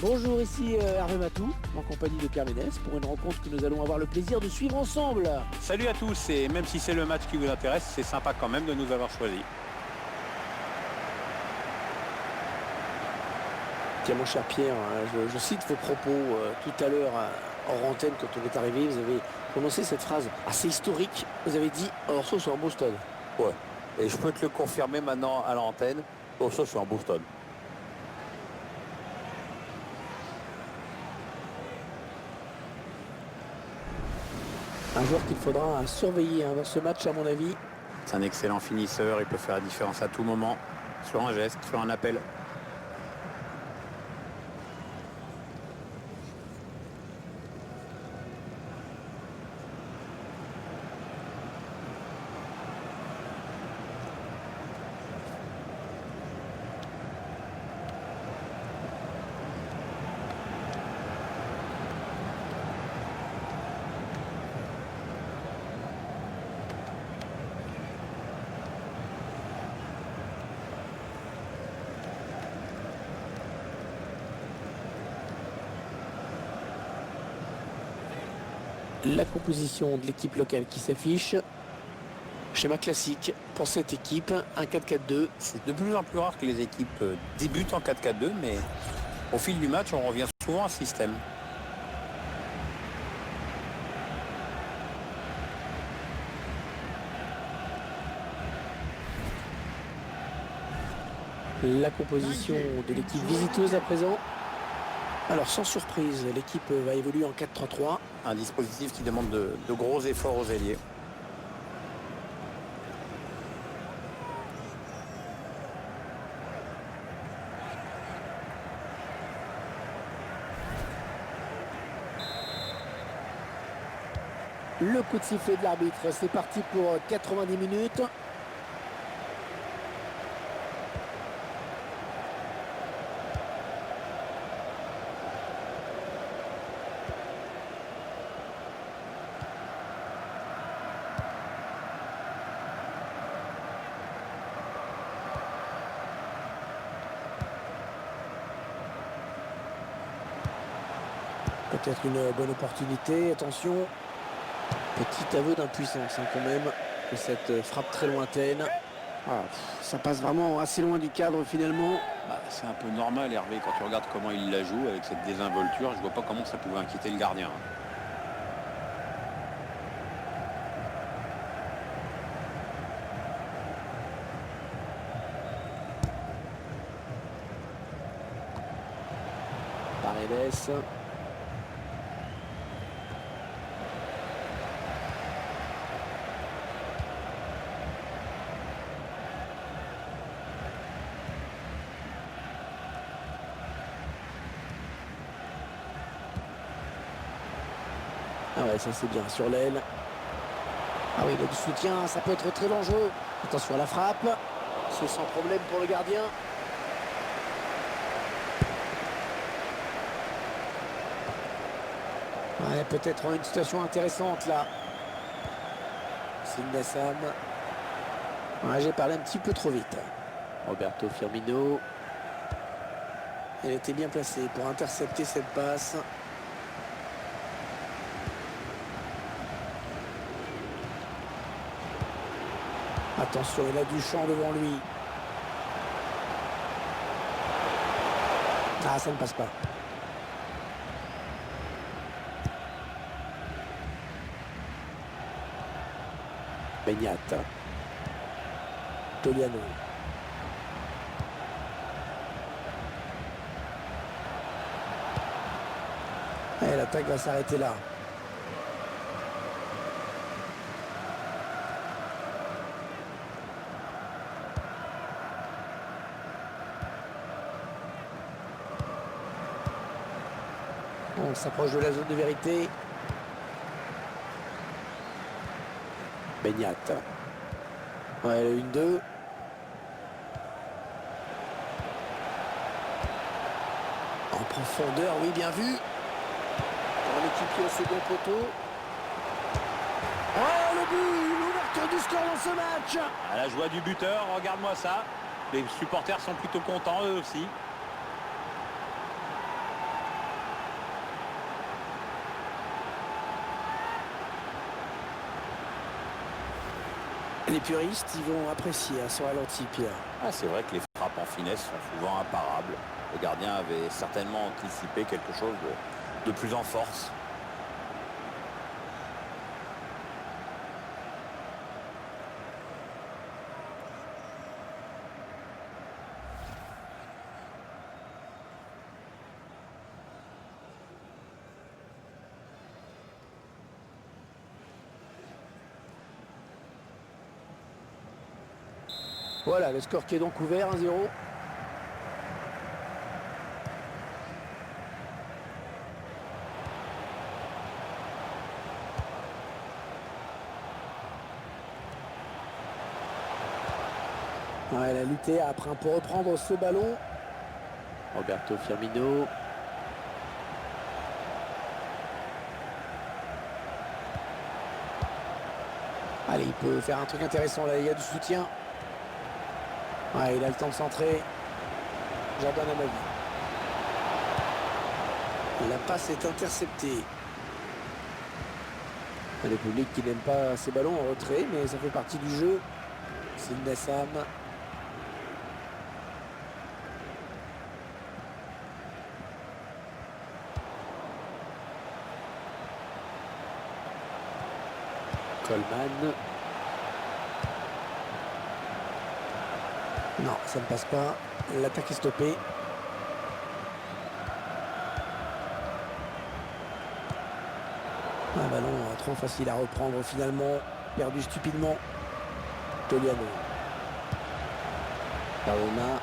Bonjour, ici Hervé Matou, en compagnie de Pierre Ménès, pour une rencontre que nous allons avoir le plaisir de suivre ensemble. Salut à tous, et même si c'est le match qui vous intéresse, c'est sympa quand même de nous avoir choisis. Tiens mon cher Pierre, je cite vos propos tout à l'heure hors antenne quand on est arrivé. Vous avez prononcé cette phrase assez historique. Vous avez dit « Orso sur Boston ». Ouais, et je peux te le confirmer maintenant à l'antenne, Orso sur Boston. Un joueur qu'il faudra surveiller dans ce match à mon avis. C'est un excellent finisseur, il peut faire la différence à tout moment, sur un geste, sur un appel. La composition de l'équipe locale qui s'affiche. Schéma classique pour cette équipe, un 4-4-2. C'est de plus en plus rare que les équipes débutent en 4-4-2, mais au fil du match, on revient souvent à ce système. La composition de l'équipe visiteuse à présent. Alors sans surprise, l'équipe va évoluer en 4-3-3. Un dispositif qui demande de gros efforts aux ailiers. Le coup de sifflet de l'arbitre, c'est parti pour 90 minutes. Peut-être une bonne opportunité, attention. Petit aveu d'impuissance quand même, de cette frappe très lointaine. Ah, ça passe vraiment assez loin du cadre finalement. C'est un peu normal, Hervé, quand tu regardes comment il la joue avec cette désinvolture. Je vois pas comment ça pouvait inquiéter le gardien. Paredes. Ah ouais, ça c'est bien sur l'aile. Ah oui, il a du soutien, ça peut être très dangereux. Attention à la frappe. C'est sans problème pour le gardien. Ouais, peut-être une situation intéressante là. C'est Nassam. Ouais, j'ai parlé un petit peu trop vite. Roberto Firmino. Elle était bien placée pour intercepter cette passe. Attention, il a du champ devant lui. Ah, ça ne passe pas. Beñat. Toliano. Et l'attaque va s'arrêter là. On s'approche de la zone de vérité. Beñat. Ouais, le 1-2. En profondeur, oui, bien vu. Pour l'équipier au second poteau. Oh, le but, l'ouverture du score dans ce match. À la joie du buteur, regarde-moi ça. Les supporters sont plutôt contents eux aussi. Les puristes, ils vont apprécier ce ralenti, Pierre. Ah, c'est vrai que les frappes en finesse sont souvent imparables. Le gardien avait certainement anticipé quelque chose de plus en force. Voilà, le score qui est donc ouvert, 1-0. Ouais, elle a lutté après pour reprendre ce ballon. Roberto Firmino. Allez, il peut faire un truc intéressant là, il y a du soutien. Ouais, il a le temps de centrer. Jordan Amavi. La passe est interceptée. Le public qui n'aime pas ces ballons en retrait, mais ça fait partie du jeu. C'est Nassam. Coleman. Non, ça ne passe pas. L'attaque est stoppée. Un ballon trop facile à reprendre finalement. Perdu stupidement. Toliano. Carona.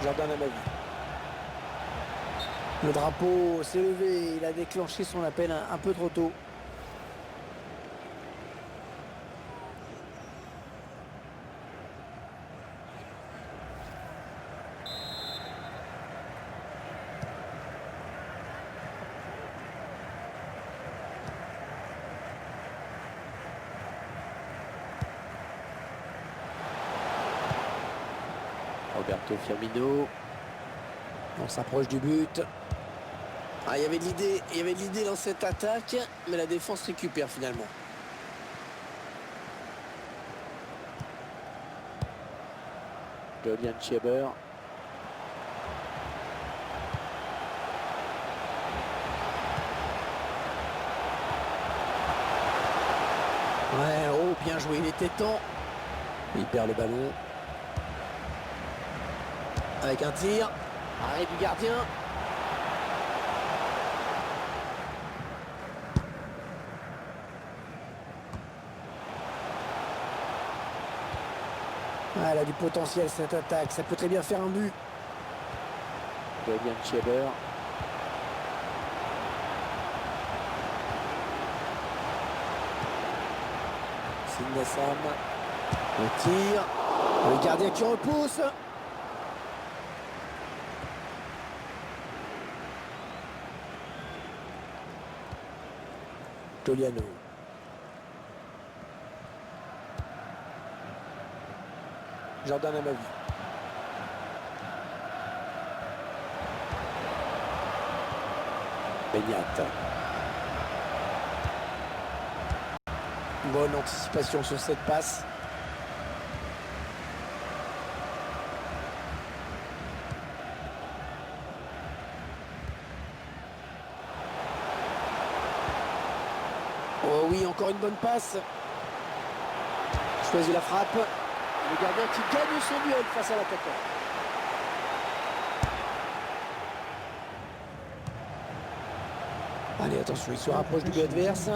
Jordan Amavi. Le drapeau s'est levé. Il a déclenché son appel un peu trop tôt. Roberto Firmino. On s'approche du but. Ah, il y avait de l'idée dans cette attaque, mais la défense récupère finalement. Julian Schieber. Ouais, oh, bien joué, il était temps. Il perd le ballon. Avec un tir. Arrêt du gardien. Ah, elle a du potentiel cette attaque. Ça peut très bien faire un but. Julian Schieber. Nassam. Le tir. Le gardien qui repousse. Toliano. Jordan Amavi. Benyat. Bonne anticipation sur cette passe. Oh oui, encore une bonne passe. Choisit la frappe. Le gardien qui gagne son duel face à l'attaquant. Allez, attention, il se rapproche du but adverse.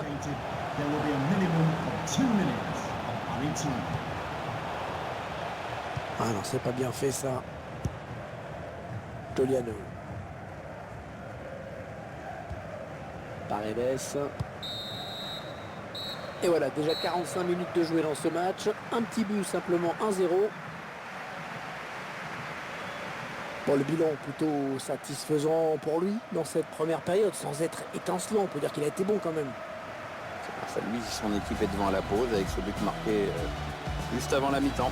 Ah non, c'est pas bien fait ça. Toliano. Paredes. Et voilà, déjà 45 minutes de jouer dans ce match. Un petit but, simplement 1-0. Bon, le bilan plutôt satisfaisant pour lui dans cette première période, sans être étincelant. On peut dire qu'il a été bon quand même. C'est grâce à lui si son équipe est devant à la pause avec ce but marqué juste avant la mi-temps.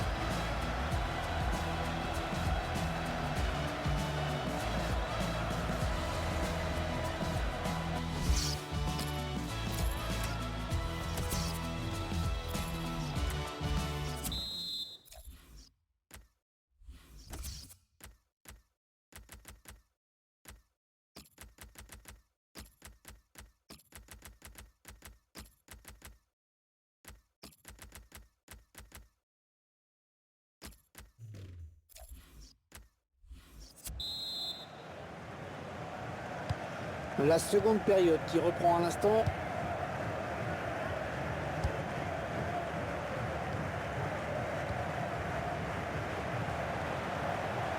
La seconde période qui reprend à l'instant.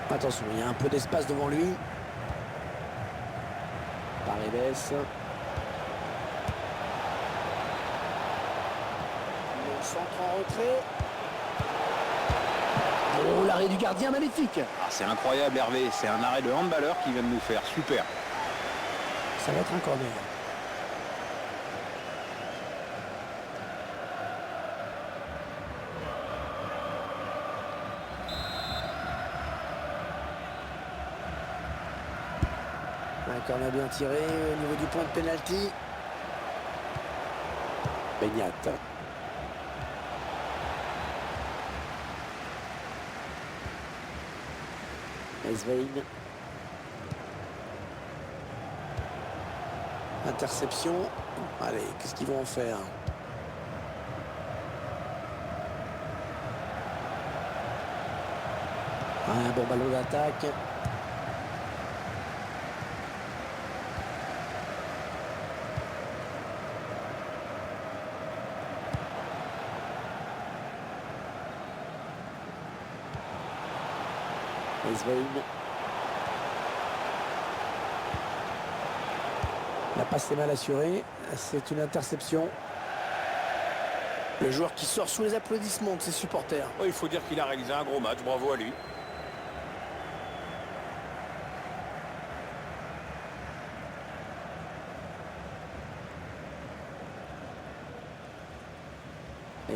Attention, il y a un peu d'espace devant lui. Paredes. Le centre en retrait. Oh, l'arrêt du gardien, magnifique. Ah, c'est incroyable, Hervé. C'est un arrêt de handballeur qui vient de nous faire. Super. Ça va être un corner. Un corner bien tiré au niveau du point de pénalty. Beñat. Svein. Interception. Allez, qu'est-ce qu'ils vont en faire? Un bon ballon d'attaque. Svein. La passe est mal assurée. C'est une interception. Le joueur qui sort sous les applaudissements de ses supporters. Oh, il faut dire qu'il a réalisé un gros match. Bravo à lui.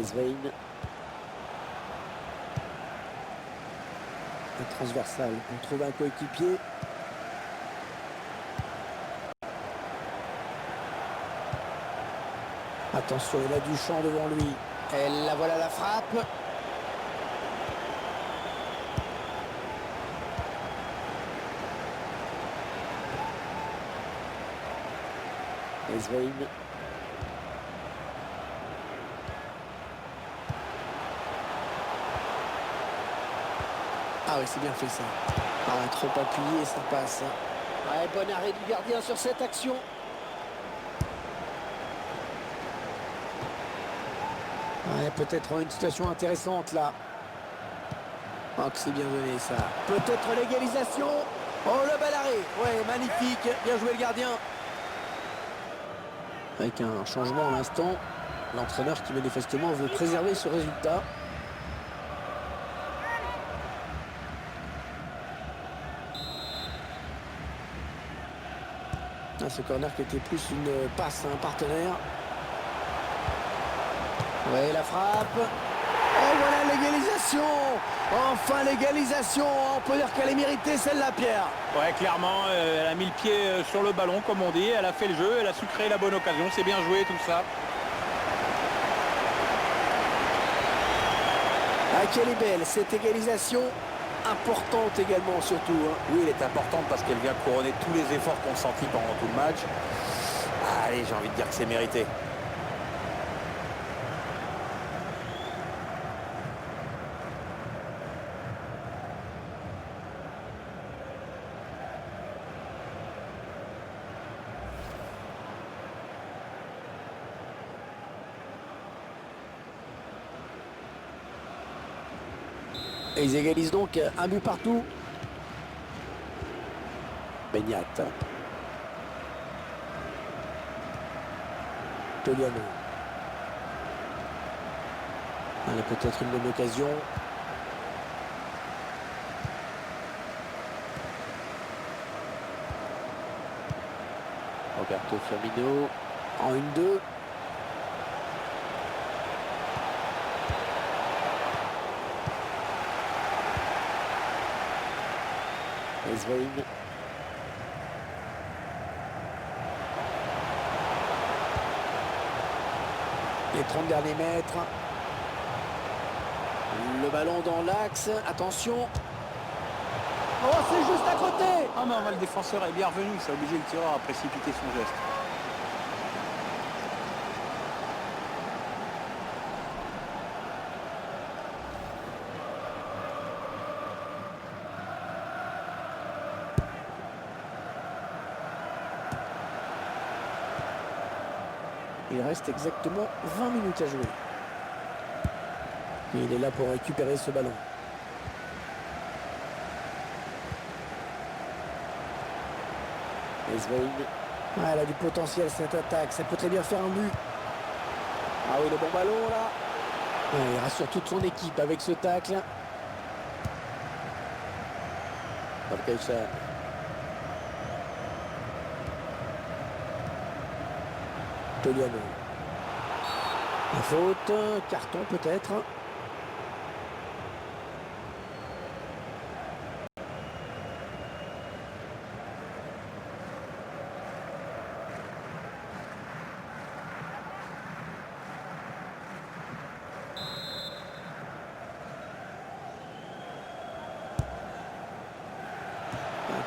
Svein. Un transversal pour trouver un coéquipier. Attention, il a du champ devant lui. Et la voilà la frappe. Svein. Ah oui, c'est bien fait ça. Ah, trop appuyé, ça passe. Ouais, bon arrêt du gardien sur cette action. Ouais, peut-être une situation intéressante là. Oh, que c'est bien donné ça. Peut-être l'égalisation. Oh, le bel arrêt. Ouais, magnifique. Bien joué le gardien. Avec un changement à l'instant. L'entraîneur qui manifestement veut préserver ce résultat. Ah, ce corner qui était plus une passe à un partenaire. Ouais, la frappe. Oh, voilà l'égalisation. Enfin l'égalisation. On peut dire qu'elle est méritée celle-là, Pierre. Ouais, clairement, elle a mis le pied sur le ballon, comme on dit. Elle a fait le jeu, elle a su créer la bonne occasion. C'est bien joué, tout ça. Ah, quelle est belle cette égalisation. Importante également, surtout. Hein. Oui, elle est importante parce qu'elle vient couronner tous les efforts consentis pendant tout le match. Allez, j'ai envie de dire que c'est mérité. Et ils égalisent donc un but partout. Beñat. Toliano. Elle a peut-être une bonne occasion. Roberto Firmino. En 1-2. Svein. Les 30 derniers mètres. Le ballon dans l'axe. Attention. Oh, c'est juste à côté. Ah non, le défenseur est bien revenu. Ça a obligé le tireur à précipiter son geste. Il reste exactement 20 minutes à jouer. Et il est là pour récupérer ce ballon. Esvein. Ah, elle a du potentiel cette attaque. Ça peut très bien faire un but. Ah oui, le bon ballon là. Ouais, il rassure toute son équipe avec ce tacle. Barcaïchan. Toliano. La faute, carton peut-être.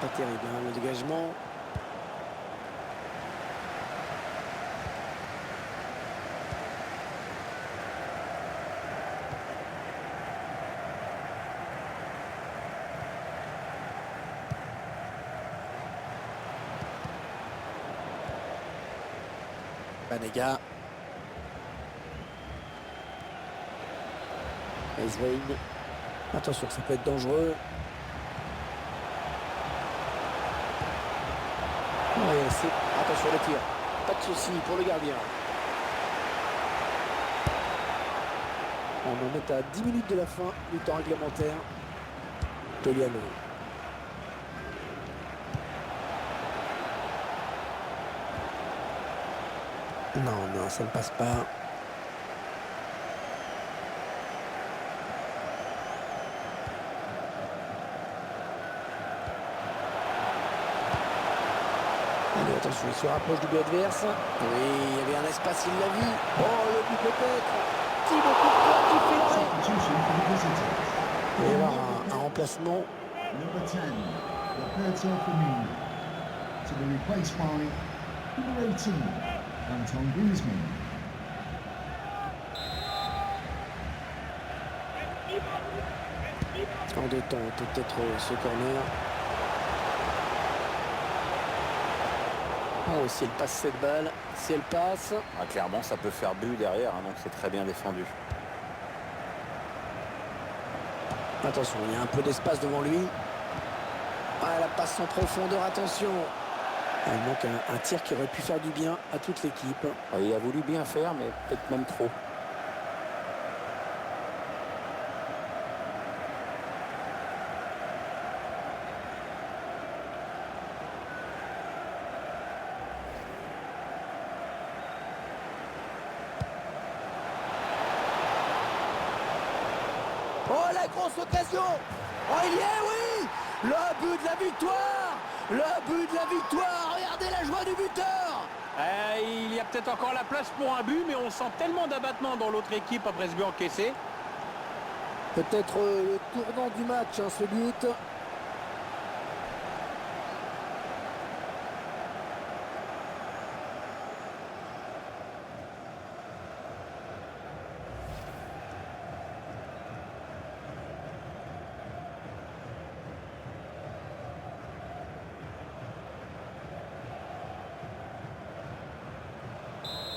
Pas terrible, hein, le dégagement. Banega. Esvein. Attention, ça peut être dangereux. Ouais, attention le tir. Pas de souci pour le gardien. On en est à 10 minutes de la fin du temps réglementaire. Toliano. Non, ça ne passe pas. Allez, attention, il se rapproche du but adverse. Oui, il y avait un espace, il l'a vu. Oh, le but peut-être. Thibaut Courtois qui fait l'arrêt. Il va y avoir un remplacement. Number 10, Roberto Firmino, to be replaced by number 18, Antoine Griezmann. En détente, peut-être ce corner. Oh, si elle passe cette balle, si elle passe. Ah, clairement, ça peut faire but derrière, hein, donc c'est très bien défendu. Attention, il y a un peu d'espace devant lui. Ah, la passe en profondeur, attention. Ah, il manque un tir qui aurait pu faire du bien à toute l'équipe. Ah, il a voulu bien faire, mais peut-être même trop. Oh, la grosse occasion. Oh, il y est, oui. Le but de la victoire. Le but de la victoire. Regardez la joie du buteur. Il y a peut-être encore la place pour un but, mais on sent tellement d'abattement dans l'autre équipe après ce but encaissé. Peut-être le tournant du match, hein, ce but.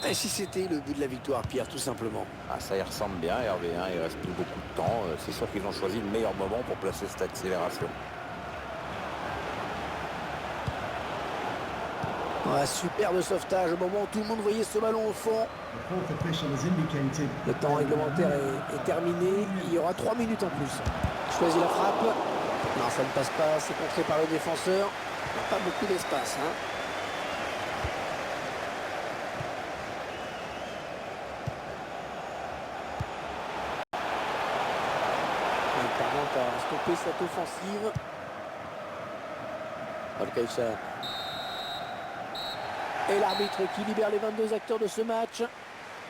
Et si c'était le but de la victoire, Pierre, tout simplement? Ah, ça y ressemble bien, Hervé, hein, il reste plus beaucoup de temps. C'est sûr qu'ils ont choisi le meilleur moment pour placer cette accélération. Ouais, superbe sauvetage au moment où tout le monde voyait ce ballon au fond. The fourth official has indicated Le temps réglementaire est terminé. Il y aura 3 minutes en plus. Choisit la frappe. Non, ça ne passe pas. C'est contré par le défenseur. Il n'y a pas beaucoup d'espace, hein. Il parvient à stopper cette offensive. Barcaïchan. Et l'arbitre qui libère les 22 acteurs de ce match.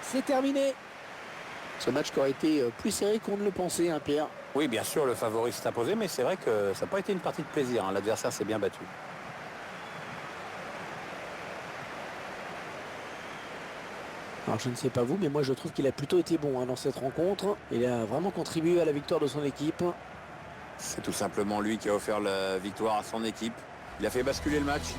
C'est terminé. Ce match qui aurait été plus serré qu'on ne le pensait, hein, Pierre. Oui, bien sûr, le favori s'est imposé, mais c'est vrai que ça n'a pas été une partie de plaisir, hein. L'adversaire s'est bien battu. Alors je ne sais pas vous, mais moi je trouve qu'il a plutôt été bon, hein, dans cette rencontre. Il a vraiment contribué à la victoire de son équipe. C'est tout simplement lui qui a offert la victoire à son équipe. Il a fait basculer le match.